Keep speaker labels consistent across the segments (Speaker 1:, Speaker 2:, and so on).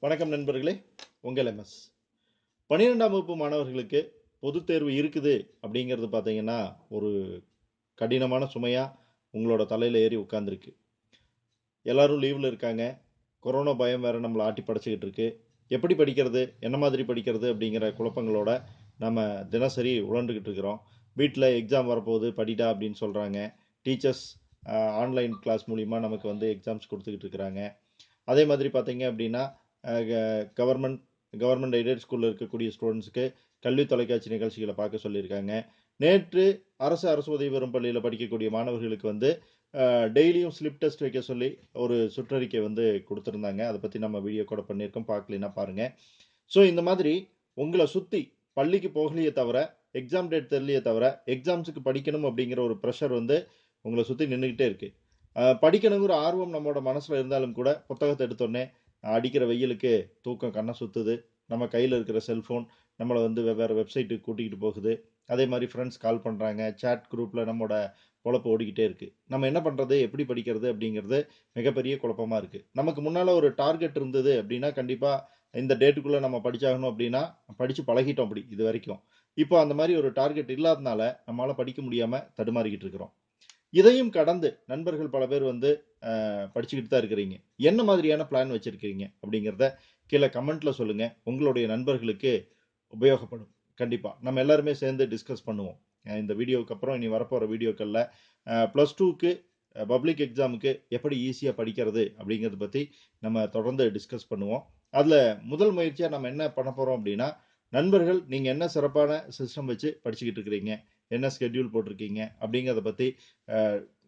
Speaker 1: வணக்கம் நண்பர்களே, உங்கள் எம்எஸ் 12ஆம் வகுப்பு மாணவர்களுக்கு பொதுத் தேர்வு இருக்குது அப்படிங்கிறது பார்த்தீங்கன்னா ஒரு கடினமான சுமையா உங்களோட தலையில ஏறி உட்கார்ந்துருக்கு. எல்லாரும் லீவ்ல இருக்காங்க. கொரோனா பயம் வேற நம்மளை ஆட்டி படைச்சிக்கிட்டு இருக்கு. எப்படி படிக்கிறது, என்ன மாதிரி படிக்கிறது அப்படிங்கிற குழப்பங்களோட நம்ம தினசரி உழண்டுகிட்டு இருக்கிறோம். வீட்டில் எக்ஸாம் வரப்போகுது படிடா அப்படின்னு சொல்கிறாங்க. டீச்சர்ஸ் ஆன்லைன் கிளாஸ் மூலிமா நமக்கு வந்து எக்ஸாம்ஸ் கொடுத்துக்கிட்டு இருக்கிறாங்க. அதே மாதிரி பார்த்தீங்க அப்படின்னா கவர்மெண்ட் கவர்மெண்ட் எய்டட் ஸ்கூலில் இருக்கக்கூடிய ஸ்டூடெண்ட்ஸுக்கு கல்வி தொலைக்காட்சி நிகழ்ச்சிகளை பார்க்க சொல்லியிருக்காங்க. நேற்று அரசு உதவி பெறும் பள்ளியில் படிக்கக்கூடிய மாணவர்களுக்கு வந்து டெய்லியும் ஸ்லிப் டெஸ்ட் வைக்க சொல்லி ஒரு சுற்றறிக்கை வந்து கொடுத்துருந்தாங்க. அதை பற்றி நம்ம வீடியோ கூட பண்ணியிருக்கோம், பார்க்கலன்னா பாருங்கள். ஸோ இந்த மாதிரி உங்களை சுற்றி பள்ளிக்கு போகலையே தவிர, எக்ஸாம் டேட் தெரியலையே தவிர, எக்ஸாம்ஸுக்கு படிக்கணும் அப்படிங்கிற ஒரு ப்ரெஷர் வந்து உங்களை சுற்றி நின்றுக்கிட்டே இருக்குது. படிக்கணுங்கிற ஆர்வம் நம்மளோட மனசில் இருந்தாலும் கூட புத்தகத்தை எடுத்தோடனே அடிக்கிற வெயிலுக்கு தூக்கம் கண்ணை சுற்றுது. நம்ம கையில் இருக்கிற செல்ஃபோன் நம்மளை வந்து வெவ்வேறு வெப்சைட்டுக்கு கூட்டிகிட்டு போகுது. அதே மாதிரி ஃப்ரெண்ட்ஸ் கால் பண்ணுறாங்க, சேட் குரூப்பில் நம்மளோட பொழப்பு ஓடிக்கிட்டே இருக்குது. நம்ம என்ன பண்ணுறது, எப்படி படிக்கிறது அப்படிங்கிறது மிகப்பெரிய குழப்பமாக இருக்குது. நமக்கு முன்னால் ஒரு டார்கெட் இருந்தது அப்படின்னா கண்டிப்பாக இந்த டேட்டுக்குள்ளே நம்ம படிச்சாகணும் அப்படின்னா படித்து பழகிட்டோம் அப்படி இது வரைக்கும். இப்போ அந்த மாதிரி ஒரு டார்கெட் இல்லாதனால நம்மளால் படிக்க முடியாமல் தடுமாறிக்கிட்டு இருக்கிறோம். இதையும் கடந்து நண்பர்கள் பல பேர் வந்து படிச்சுக்கிட்டு தான் இருக்கிறீங்க. என்ன மாதிரியான பிளான் வச்சிருக்கீங்க அப்படிங்கிறத கீழே கமெண்ட்ல சொல்லுங்க. உங்களுடைய நண்பர்களுக்கு உபயோகப்படும். கண்டிப்பா நம்ம எல்லாருமே சேர்ந்து டிஸ்கஸ் பண்ணுவோம். இந்த வீடியோவுக்கு அப்புறம் இனி வரப்போற வீடியோக்கள்ல +2க்கு பப்ளிக் எக்ஸாமுக்கு எப்படி ஈஸியாக படிக்கிறது அப்படிங்கிறத பற்றி நம்ம தொடர்ந்து டிஸ்கஸ் பண்ணுவோம். அதில் முதல் முயற்சியாக நம்ம என்ன பண்ண போகிறோம் அப்படின்னா, நண்பர்கள் நீங்கள் என்ன சிறப்பான சிஸ்டம் வச்சு படிச்சுக்கிட்டு இருக்கிறீங்க, என்ன ஸ்கெட்யூல் போட்டிருக்கீங்க அப்படிங்கிறத பற்றி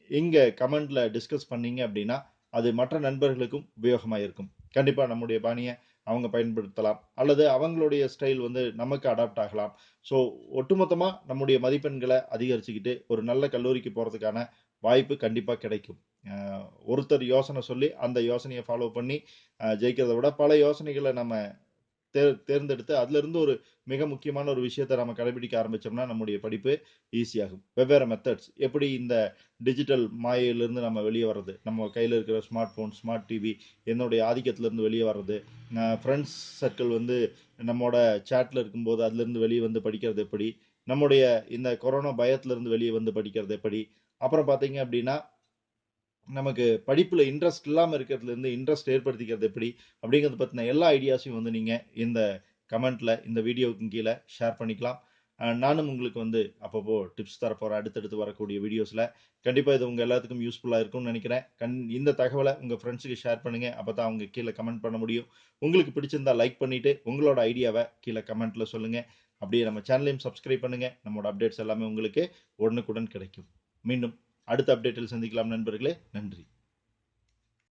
Speaker 1: இங்கே கமெண்ட்ல டிஸ்கஸ் பண்ணீங்க அப்படின்னா அது மற்ற நண்பர்களுக்கும் உபயோகமாக இருக்கும். கண்டிப்பாக நம்முடைய பாணியை அவங்க பயன்படுத்தலாம், அல்லது அவங்களுடைய ஸ்டைல் வந்து நமக்கு அடாப்ட் ஆகலாம். ஸோ ஒட்டுமொத்தமாக நம்முடைய மதிப்பெண்களை அதிகரிச்சுக்கிட்டு ஒரு நல்ல கல்லூரிக்கு போகிறதுக்கான வாய்ப்பு கண்டிப்பாக கிடைக்கும். ஒருத்தர் யோசனை சொல்லி அந்த யோசனையை ஃபாலோ பண்ணி ஜெயிக்கிறத விட பல யோசனைகளை நம்ம தேர்ந்தெடுத்து அதிலிருந்து ஒரு மிக முக்கியமான ஒரு விஷயத்தை நம்ம கடைபிடிக்க ஆரம்பிச்சோம்னா நம்முடைய படிப்பு ஈஸியாகும். வெவ்வேறு மெத்தட்ஸ் எப்படி இந்த டிஜிட்டல் மாயையிலிருந்து நம்ம வெளியே வர்றது, நம்ம கையில் இருக்கிற ஸ்மார்ட் ஃபோன், ஸ்மார்ட் டிவி என்னுடைய ஆதிக்கத்திலிருந்து வெளியே வர்றது, ஃப்ரெண்ட்ஸ் சர்க்கிள் வந்து நம்மோட சேட்டில் இருக்கும்போது அதுலேருந்து வெளியே வந்து படிக்கிறது எப்படி, நம்முடைய இந்த கொரோனா பயத்திலிருந்து வெளியே வந்து படிக்கிறது எப்படி, அப்புறம் பார்த்தீங்க அப்படின்னா நமக்கு படிப்பில் இன்ட்ரெஸ்ட் இல்லாமல் இருக்கிறதுலேருந்து இன்ட்ரெஸ்ட் ஏற்படுத்திக்கிறது எப்படி அப்படிங்கிறத பற்றின எல்லா ஐடியாஸையும் வந்து நீங்கள் இந்த கமெண்ட்டில் இந்த வீடியோவுக்கு கீழே ஷேர் பண்ணிக்கலாம். நானும் உங்களுக்கு வந்து அப்பப்போ டிப்ஸ் தரப்போகிறேன் அடுத்தடுத்து வரக்கூடிய வீடியோஸில். கண்டிப்பாக இது உங்கள் எல்லாத்துக்கும் யூஸ்ஃபுல்லாக இருக்கும்னு நினைக்கிறேன். இந்த தகவலை உங்கள் ஃப்ரெண்ட்ஸுக்கு ஷேர் பண்ணுங்கள். அப்போ தான் அவங்க கீழே கமெண்ட் பண்ண முடியும். உங்களுக்கு பிடிச்சிருந்தா லைக் பண்ணிவிட்டு உங்களோட ஐடியாவை கீழே கமெண்ட்டில் சொல்லுங்கள். அப்படியே நம்ம சேனலையும் சப்ஸ்கிரைப் பண்ணுங்கள். நம்மளோட அப்டேட்ஸ் எல்லாமே உங்களுக்கு உடனுக்குடன் கிடைக்கும். மீண்டும் அடுத்த அப்டேட்டில் சந்திக்கலாம் நண்பர்களே. நன்றி.